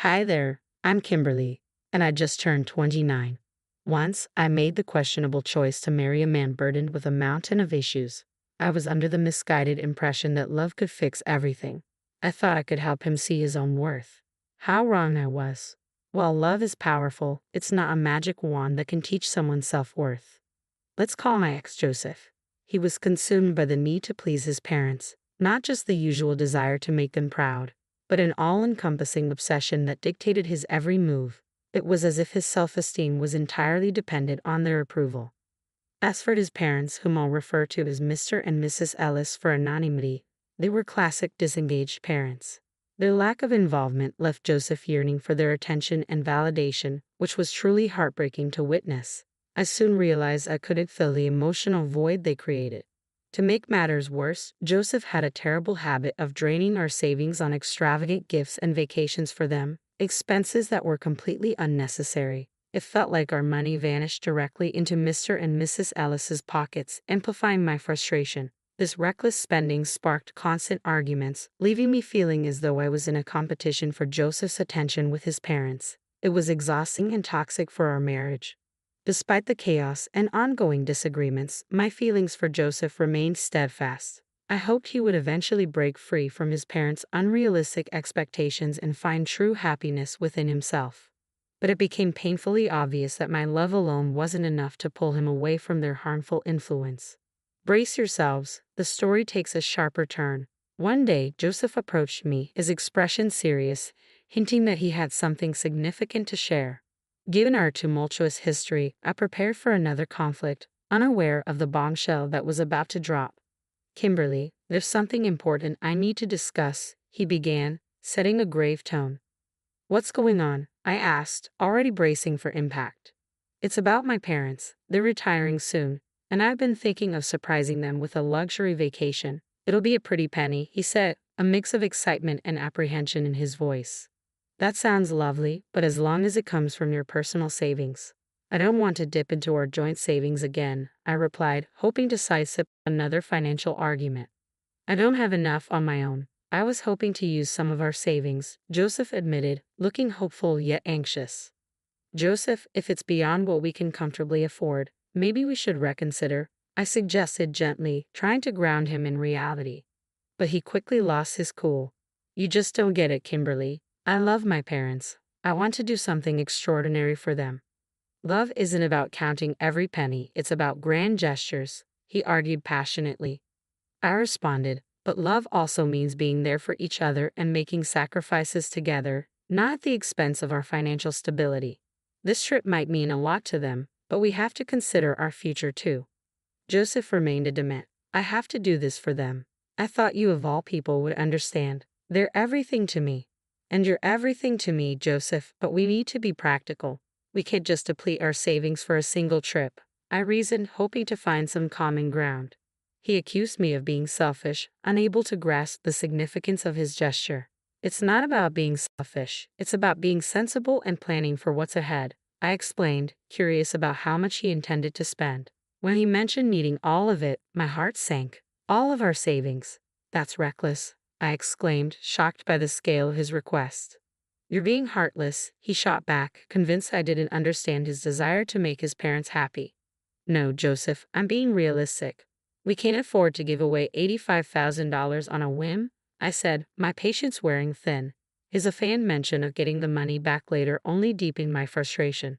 Hi there, I'm Kimberly, and I just turned 29. Once, I made the questionable choice to marry a man burdened with a mountain of issues. I was under the misguided impression that love could fix everything. I thought I could help him see his own worth. How wrong I was. While love is powerful, it's not a magic wand that can teach someone self-worth. Let's call my ex Joseph. He was consumed by the need to please his parents, not just the usual desire to make them proud, but an all-encompassing obsession that dictated his every move. It was as if his self-esteem was entirely dependent on their approval. As for his parents, whom I'll refer to as Mr. and Mrs. Ellis for anonymity, they were classic disengaged parents. Their lack of involvement left Joseph yearning for their attention and validation, which was truly heartbreaking to witness. I soon realized I couldn't fill the emotional void they created. To make matters worse, Joseph had a terrible habit of draining our savings on extravagant gifts and vacations for them, expenses that were completely unnecessary. It felt like our money vanished directly into Mr. and Mrs. Ellis's pockets, amplifying my frustration. This reckless spending sparked constant arguments, leaving me feeling as though I was in a competition for Joseph's attention with his parents. It was exhausting and toxic for our marriage. Despite the chaos and ongoing disagreements, my feelings for Joseph remained steadfast. I hoped he would eventually break free from his parents' unrealistic expectations and find true happiness within himself. But it became painfully obvious that my love alone wasn't enough to pull him away from their harmful influence. Brace yourselves, the story takes a sharper turn. One day, Joseph approached me, his expression serious, hinting that he had something significant to share. Given our tumultuous history, I prepared for another conflict, unaware of the bombshell that was about to drop. "Kimberly, there's something important I need to discuss," he began, setting a grave tone. "What's going on?" I asked, already bracing for impact. "It's about my parents. They're retiring soon, and I've been thinking of surprising them with a luxury vacation. It'll be a pretty penny," he said, a mix of excitement and apprehension in his voice. "That sounds lovely, but as long as it comes from your personal savings." "I don't want to dip into our joint savings again," I replied, hoping to sidestep another financial argument. "I don't have enough on my own. I was hoping to use some of our savings," Joseph admitted, looking hopeful yet anxious. "Joseph, if it's beyond what we can comfortably afford, maybe we should reconsider," I suggested gently, trying to ground him in reality. But he quickly lost his cool. "You just don't get it, Kimberly. I love my parents. I want to do something extraordinary for them." "Love isn't about counting every penny, it's about grand gestures," he argued passionately. I responded, "But love also means being there for each other and making sacrifices together, not at the expense of our financial stability. This trip might mean a lot to them, but we have to consider our future too." Joseph remained adamant. "I have to do this for them. I thought you of all people would understand. They're everything to me." "And you're everything to me, Joseph, but we need to be practical. We can't just deplete our savings for a single trip," I reasoned, hoping to find some common ground. He accused me of being selfish, unable to grasp the significance of his gesture. "It's not about being selfish, it's about being sensible and planning for what's ahead," I explained, curious about how much he intended to spend. When he mentioned needing all of it, my heart sank. "All of our savings? That's reckless," I exclaimed, shocked by the scale of his request. "You're being heartless," he shot back, convinced I didn't understand his desire to make his parents happy. "No, Joseph, I'm being realistic. We can't afford to give away $85,000 on a whim," I said, my patience wearing thin. His offhand mention of getting the money back later only deepened my frustration.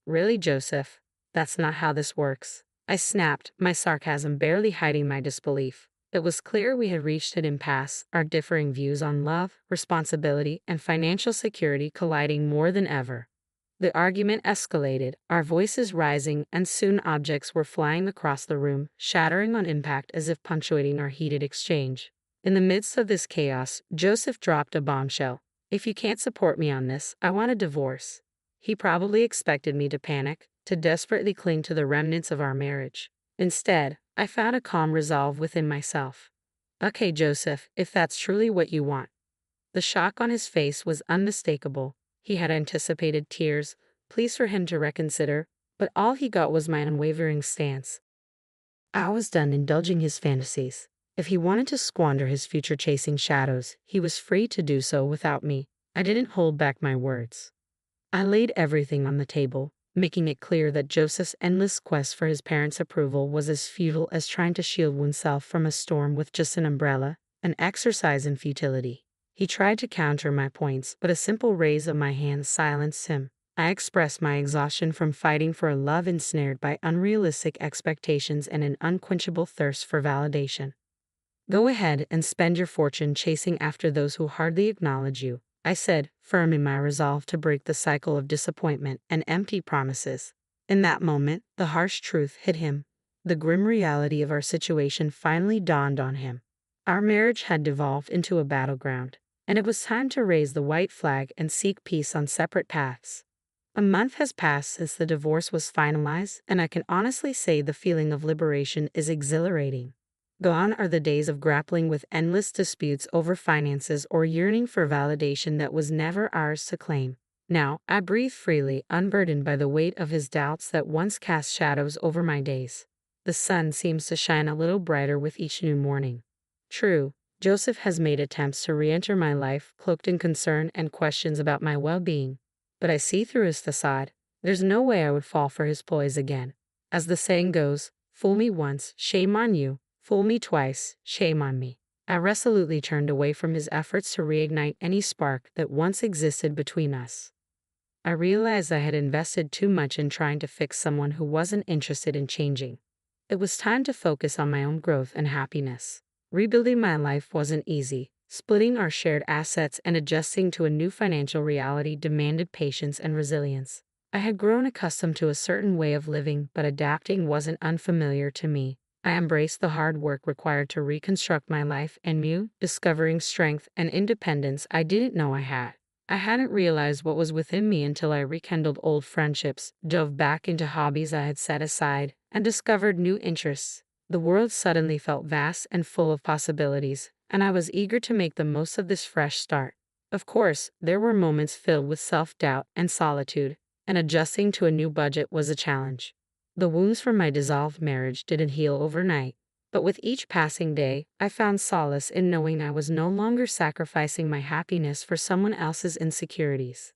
"Really, Joseph? That's not how this works," I snapped, my sarcasm barely hiding my disbelief. It was clear we had reached an impasse, our differing views on love, responsibility, and financial security colliding more than ever. The argument escalated, our voices rising, and soon objects were flying across the room, shattering on impact as if punctuating our heated exchange. In the midst of this chaos, Joseph dropped a bombshell. "If you can't support me on this, I want a divorce." He probably expected me to panic, to desperately cling to the remnants of our marriage. Instead, I found a calm resolve within myself. "Okay, Joseph, if that's truly what you want." The shock on his face was unmistakable. He had anticipated tears, pleas for him to reconsider, but all he got was my unwavering stance. I was done indulging his fantasies. If he wanted to squander his future chasing shadows, he was free to do so without me. I didn't hold back my words. I laid everything on the table, making it clear that Joseph's endless quest for his parents' approval was as futile as trying to shield oneself from a storm with just an umbrella, an exercise in futility. He tried to counter my points, but a simple raise of my hand silenced him. I expressed my exhaustion from fighting for a love ensnared by unrealistic expectations and an unquenchable thirst for validation. Go ahead and spend your fortune chasing after those who hardly acknowledge you, I said, firm in my resolve to break the cycle of disappointment and empty promises. In that moment, the harsh truth hit him. The grim reality of our situation finally dawned on him. Our marriage had devolved into a battleground, and it was time to raise the white flag and seek peace on separate paths. A month has passed since the divorce was finalized, and I can honestly say the feeling of liberation is exhilarating. Gone are the days of grappling with endless disputes over finances or yearning for validation that was never ours to claim. Now, I breathe freely, unburdened by the weight of his doubts that once cast shadows over my days. The sun seems to shine a little brighter with each new morning. True, Joseph has made attempts to re-enter my life, cloaked in concern and questions about my well-being. But I see through his facade. There's no way I would fall for his ploys again. As the saying goes, fool me once, shame on you. Fool me twice, shame on me. I resolutely turned away from his efforts to reignite any spark that once existed between us. I realized I had invested too much in trying to fix someone who wasn't interested in changing. It was time to focus on my own growth and happiness. Rebuilding my life wasn't easy. Splitting our shared assets and adjusting to a new financial reality demanded patience and resilience. I had grown accustomed to a certain way of living, but adapting wasn't unfamiliar to me. I embraced the hard work required to reconstruct my life anew, discovering strength and independence I didn't know I had. I hadn't realized what was within me until I rekindled old friendships, dove back into hobbies I had set aside, and discovered new interests. The world suddenly felt vast and full of possibilities, and I was eager to make the most of this fresh start. Of course, there were moments filled with self-doubt and solitude, and adjusting to a new budget was a challenge. The wounds from my dissolved marriage didn't heal overnight, but with each passing day, I found solace in knowing I was no longer sacrificing my happiness for someone else's insecurities.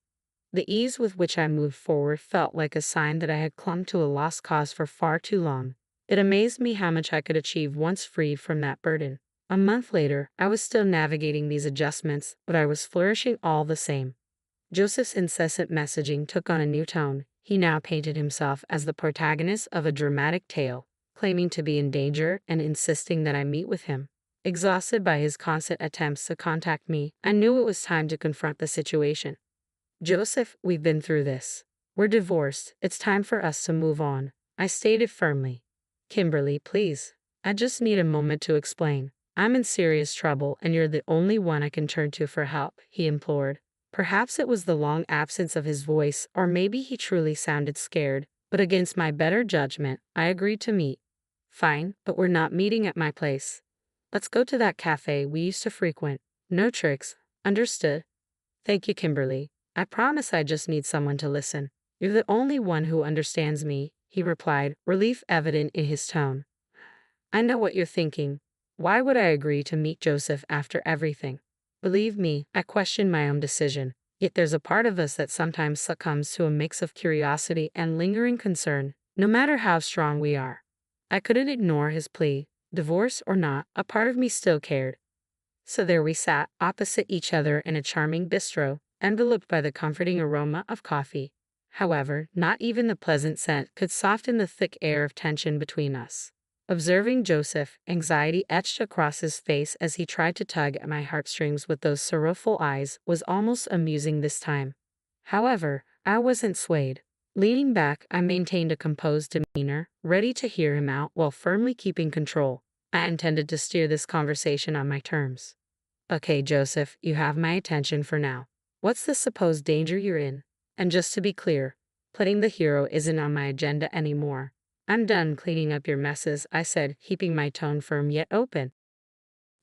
The ease with which I moved forward felt like a sign that I had clung to a lost cause for far too long. It amazed me how much I could achieve once freed from that burden. A month later, I was still navigating these adjustments, but I was flourishing all the same. Joseph's incessant messaging took on a new tone. He now painted himself as the protagonist of a dramatic tale, claiming to be in danger and insisting that I meet with him. Exhausted by his constant attempts to contact me, I knew it was time to confront the situation. Joseph, we've been through this. We're divorced. It's time for us to move on, I stated firmly. Kimberly, please. I just need a moment to explain. I'm in serious trouble and you're the only one I can turn to for help, he implored. Perhaps it was the long absence of his voice, or maybe he truly sounded scared, but against my better judgment, I agreed to meet. Fine, but we're not meeting at my place. Let's go to that cafe we used to frequent. No tricks. Understood? Thank you, Kimberly. I promise I just need someone to listen. You're the only one who understands me, he replied, relief evident in his tone. I know what you're thinking. Why would I agree to meet Joseph after everything? Believe me, I question my own decision, yet there's a part of us that sometimes succumbs to a mix of curiosity and lingering concern, no matter how strong we are. I couldn't ignore his plea. Divorce or not, a part of me still cared. So there we sat, opposite each other in a charming bistro, enveloped by the comforting aroma of coffee. However, not even the pleasant scent could soften the thick air of tension between us. Observing Joseph, anxiety etched across his face as he tried to tug at my heartstrings with those sorrowful eyes, was almost amusing this time. However, I wasn't swayed. Leaning back, I maintained a composed demeanor, ready to hear him out while firmly keeping control. I intended to steer this conversation on my terms. Okay, Joseph, you have my attention for now. What's the supposed danger you're in? And just to be clear, playing the hero isn't on my agenda anymore. I'm done cleaning up your messes, I said, keeping my tone firm yet open.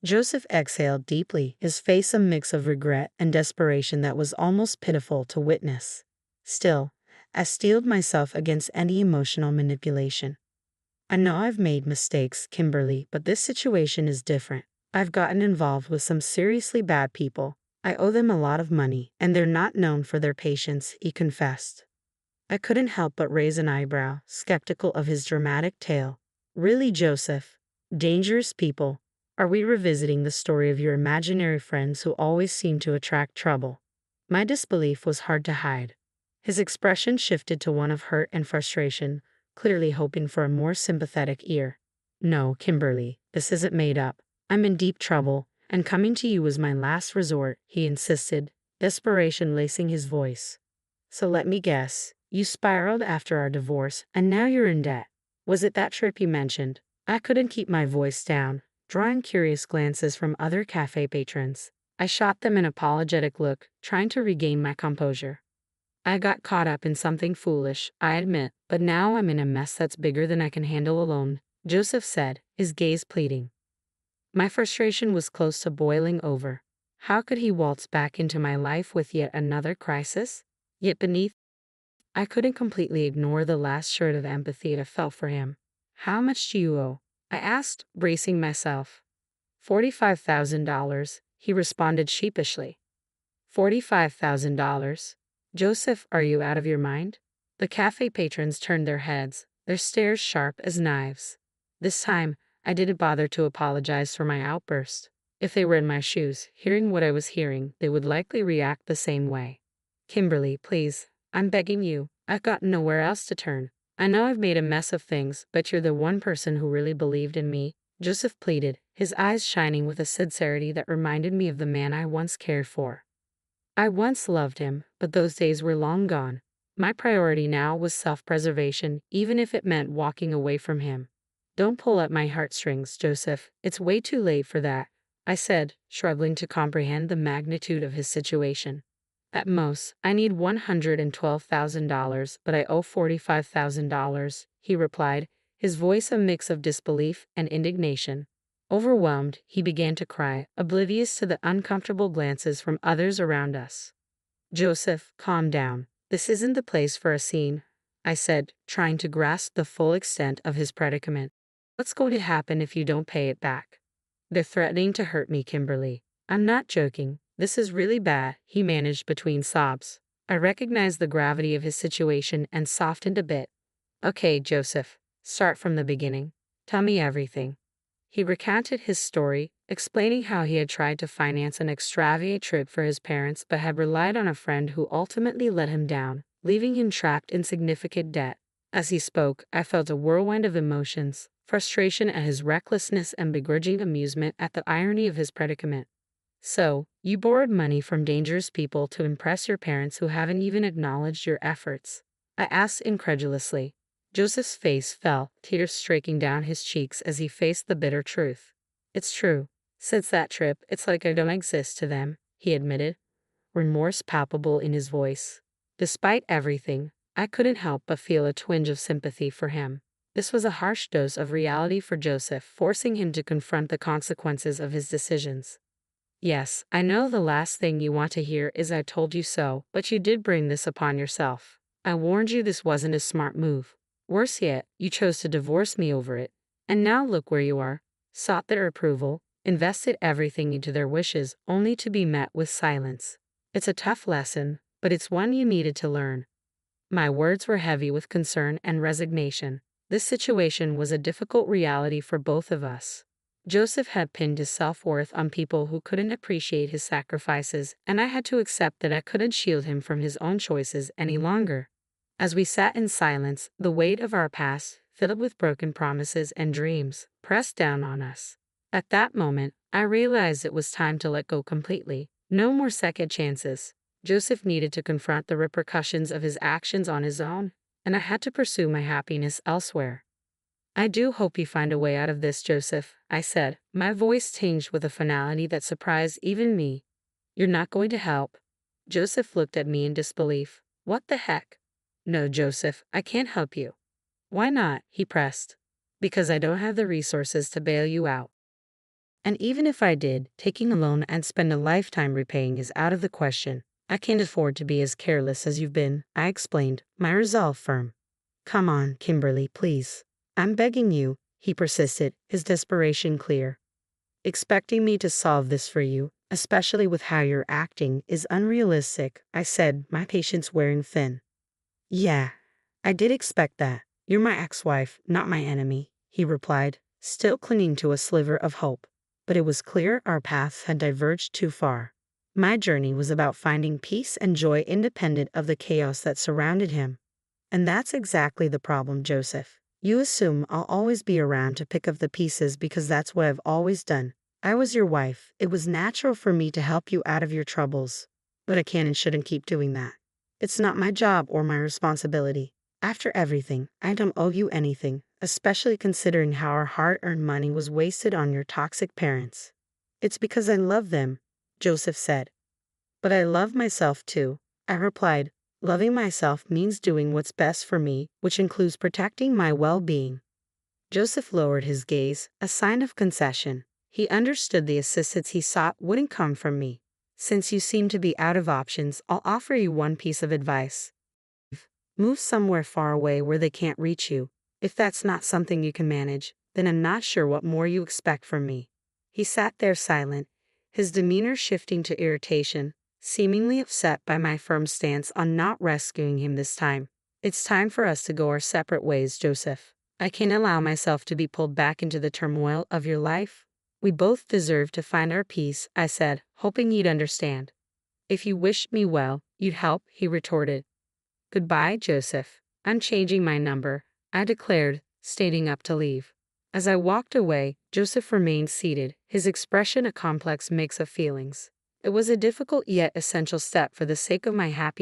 Joseph exhaled deeply, his face a mix of regret and desperation that was almost pitiful to witness. Still, I steeled myself against any emotional manipulation. I know I've made mistakes, Kimberly, but this situation is different. I've gotten involved with some seriously bad people. I owe them a lot of money, and they're not known for their patience, he confessed. I couldn't help but raise an eyebrow, skeptical of his dramatic tale. Really, Joseph? Dangerous people? Are we revisiting the story of your imaginary friends who always seem to attract trouble? My disbelief was hard to hide. His expression shifted to one of hurt and frustration, clearly hoping for a more sympathetic ear. No, Kimberly, this isn't made up. I'm in deep trouble, and coming to you was my last resort, he insisted, desperation lacing his voice. So let me guess, you spiraled after our divorce, and now you're in debt. Was it that trip you mentioned? I couldn't keep my voice down, drawing curious glances from other cafe patrons. I shot them an apologetic look, trying to regain my composure. I got caught up in something foolish, I admit, but now I'm in a mess that's bigger than I can handle alone, Joseph said, his gaze pleading. My frustration was close to boiling over. How could he waltz back into my life with yet another crisis? Yet beneath, I couldn't completely ignore the last shred of empathy I felt for him. How much do you owe? I asked, bracing myself. $45,000, he responded sheepishly. $45,000? Joseph, are you out of your mind? The cafe patrons turned their heads, their stares sharp as knives. This time, I didn't bother to apologize for my outburst. If they were in my shoes, hearing what I was hearing, they would likely react the same way. Kimberly, please, I'm begging you. I've got nowhere else to turn. I know I've made a mess of things, but you're the one person who really believed in me, Joseph pleaded, his eyes shining with a sincerity that reminded me of the man I once cared for. I once loved him, but those days were long gone. My priority now was self-preservation, even if it meant walking away from him. Don't pull at my heartstrings, Joseph. It's way too late for that, I said, struggling to comprehend the magnitude of his situation. At most, I need $112,000, but I owe $45,000, he replied, his voice a mix of disbelief and indignation. Overwhelmed, he began to cry, oblivious to the uncomfortable glances from others around us. Joseph, calm down. This isn't the place for a scene, I said, trying to grasp the full extent of his predicament. What's going to happen if you don't pay it back? They're threatening to hurt me, Kimberly. I'm not joking. This is really bad, he managed between sobs. I recognized the gravity of his situation and softened a bit. Okay, Joseph, start from the beginning. Tell me everything. He recounted his story, explaining how he had tried to finance an extravagant trip for his parents but had relied on a friend who ultimately let him down, leaving him trapped in significant debt. As he spoke, I felt a whirlwind of emotions, frustration at his recklessness and begrudging amusement at the irony of his predicament. So, you borrowed money from dangerous people to impress your parents who haven't even acknowledged your efforts? I asked incredulously. Joseph's face fell, tears streaking down his cheeks as he faced the bitter truth. It's true. Since that trip, it's like I don't exist to them, he admitted, remorse palpable in his voice. Despite everything, I couldn't help but feel a twinge of sympathy for him. This was a harsh dose of reality for Joseph, forcing him to confront the consequences of his decisions. Yes, I know the last thing you want to hear is I told you so, but you did bring this upon yourself. I warned you this wasn't a smart move. Worse yet, you chose to divorce me over it. And now look where you are. Sought their approval, invested everything into their wishes, only to be met with silence. It's a tough lesson, but it's one you needed to learn. My words were heavy with concern and resignation. This situation was a difficult reality for both of us. Joseph had pinned his self-worth on people who couldn't appreciate his sacrifices, and I had to accept that I couldn't shield him from his own choices any longer. As we sat in silence, the weight of our past, filled with broken promises and dreams, pressed down on us. At that moment, I realized it was time to let go completely. No more second chances. Joseph needed to confront the repercussions of his actions on his own, and I had to pursue my happiness elsewhere. I do hope you find a way out of this, Joseph, I said, my voice tinged with a finality that surprised even me. You're not going to help? Joseph looked at me in disbelief. What the heck? No, Joseph, I can't help you. Why not? He pressed. Because I don't have the resources to bail you out. And even if I did, taking a loan and spend a lifetime repaying is out of the question. I can't afford to be as careless as you've been, I explained, my resolve firm. Come on, Kimberly, please. I'm begging you, he persisted, his desperation clear. Expecting me to solve this for you, Especially with how you're acting is unrealistic, I said, my patience wearing thin. Yeah, I did expect that. You're my ex-wife, not my enemy, he replied, still clinging to a sliver of hope. But it was clear our paths had diverged too far. My journey was about finding peace and joy independent of the chaos that surrounded him. And that's exactly the problem, Joseph. You assume I'll always be around to pick up the pieces because that's what I've always done. I was your wife. It was natural for me to help you out of your troubles. But I can and shouldn't keep doing that. It's not my job or my responsibility. After everything, I don't owe you anything, especially considering how our hard-earned money was wasted on your toxic parents. It's because I love them, Joseph said. But I love myself too, I replied. Loving myself means doing what's best for me, which includes protecting my well-being. Joseph lowered his gaze, a sign of concession. He understood the assistance he sought wouldn't come from me. Since you seem to be out of options, I'll offer you one piece of advice. Move somewhere far away where they can't reach you. If that's not something you can manage, then I'm not sure what more you expect from me. He sat there silent, his demeanor shifting to irritation, seemingly upset by my firm stance on not rescuing him this time. It's time for us to go our separate ways, Joseph. I can't allow myself to be pulled back into the turmoil of your life. We both deserve to find our peace, I said, hoping you'd understand. If you wished me well, you'd help, he retorted. Goodbye, Joseph. I'm changing my number, I declared, standing up to leave. As I walked away, Joseph remained seated, his expression a complex mix of feelings. It was a difficult yet essential step for the sake of my happiness.